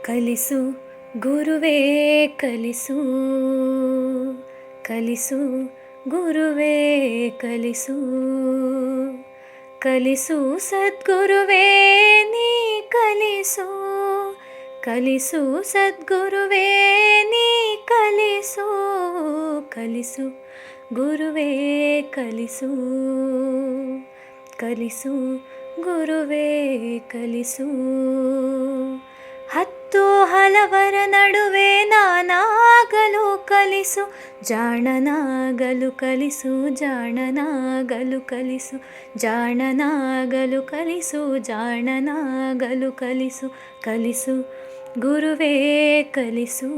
ಕಲಿಸು ಗುರುವೇ ಕಲಿಸು, ಕಲಿಸು ಗುರುವೇ ಕಲಿಸು, ಕಲಿಸು ಸದ್ಗುರುವೇ ನೀ ಕಲಿಸು, ಕಲಿಸು ಸದ್ಗುರುವೇ ನೀ ಕಲಿಸು, ಕಲಿಸು ಗುರುವೇ ಕಲಿಸು, ಕಲಿಸು ಗುರುವೇ ಕಲಿಸು. ಹತ್ತು ಹಲವರ ನಡುವೆ ನಾನಾಗಲು ಕಲಿಸು, ಜಾಣನಾಗಲು ಕಲಿಸು, ಜಾಣನಾಗಲು ಕಲಿಸು, ಜಾಣನಾಗಲು ಕಲಿಸು, ಜಾಣನಾಗಲು ಕಲಿಸು, ಕಲಿಸು ಗುರುವೇ ಕಲಿಸು,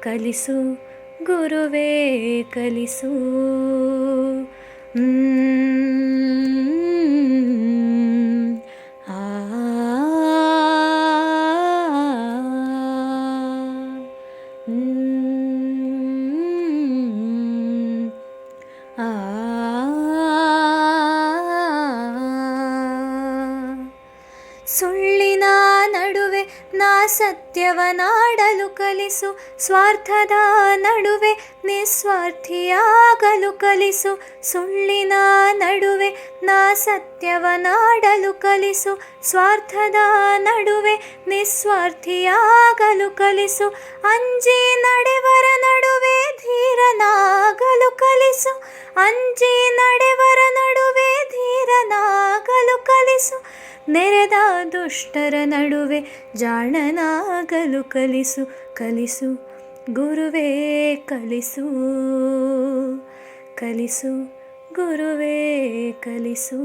ಕಲಿಸು ಗುರುವೇ ಕಲಿಸು. ಸುಳ್ಳಿನ ನಡುವೆ ನಾ ಸತ್ಯವನಾಡಲು ಕಲಿಸು, ಸ್ವಾರ್ಥದ ನಡುವೆ ನಿಸ್ವಾರ್ಥಿಯಾಗಲು ಕಲಿಸು, ಸುಳ್ಳಿನ ನಡುವೆ ನಾ ಸತ್ಯವನಾಡಲು ಕಲಿಸು, ಸ್ವಾರ್ಥದ ನಡುವೆ ನಿಸ್ವಾರ್ಥಿಯಾಗಲು ಕಲಿಸು, ಅಂಜಿ ನಡೆವರ ನಡುವೆ ಧೀರನಾಗಲು ಕಲಿಸು, ಅಂಜಿ ನಡೆವರ ನಡುವೆ ಧೀರನಾಗಲು ಕಲಿಸು, ನೆರೆದ ದುಷ್ಟರ ನಡುವೆ ಜಾಣನಾಗಲು ಕಲಿಸು, ಕಲಿಸು ಗುರುವೇ ಕಲಿಸು, ಕಲಿಸು ಗುರುವೇ ಕಲಿಸು.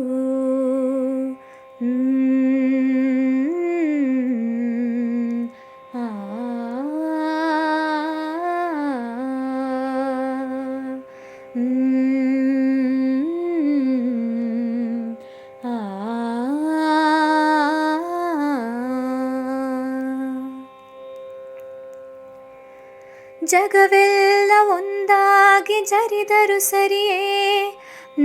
ಜಗವೆಲ್ಲ ಒಂದಾಗಿ ಜರಿದರು ಸರಿಯೇ,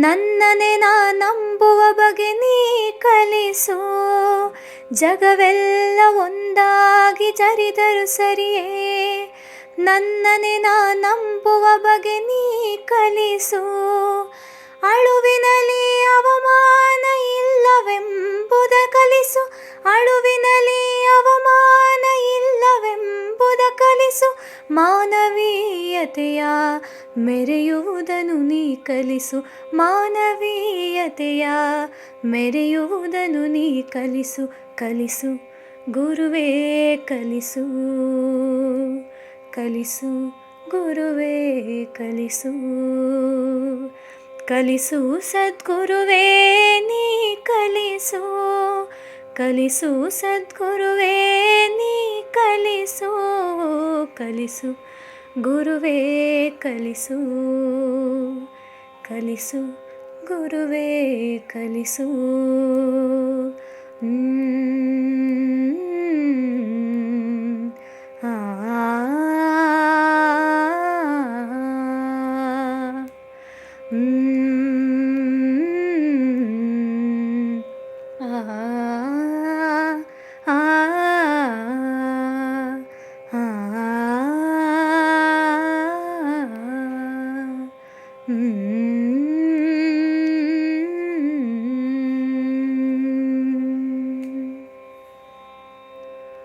ನನ್ನನೆ ನಾ ನಂಬುವ ಬಗೆ ನೀ ಕಲಿಸು, ಜಗವೆಲ್ಲ ಒಂದಾಗಿ ಜರಿದರು ಸರಿಯೇ, ನನ್ನನೆ ನಾ ನಂಬುವ ಬಗೆ ನೀ ಕಲಿಸು, ಅಳುವಿನಲ್ಲಿ ಅವಮಾನ ಇಲ್ಲವೆಂಬುದ ಕಲಿಸು, ಅಳುವಿನಲ್ಲಿ ಅವಮಾನ ಇಲ್ಲವೆಂಬುದ ಕಲಿಸು, ಮಾನವೀಯತೆಯ ಮೆರೆಯುವುದನ್ನು ನೀ ಕಲಿಸು, ಮಾನವೀಯತೆಯ ಮೆರೆಯುವುದನ್ನು ನೀ ಕಲಿಸು, ಕಲಿಸು ಗುರುವೇ ಕಲಿಸು, ಕಲಿಸು ಗುರುವೇ ಕಲಿಸು, ಕಲಿಸು ಸದ್ಗುರುವೇ ನೀ ಕಲಿಸು, ಕಲಿಸು ಸದ್ಗುರುವೇ ನೀ ಕಲಿಸು, ಕಲಿಸು ಗುರುವೇ ಕಲಿಸು, ಕಲಿಸು ಗುರುವೇ ಕಲಿಸು.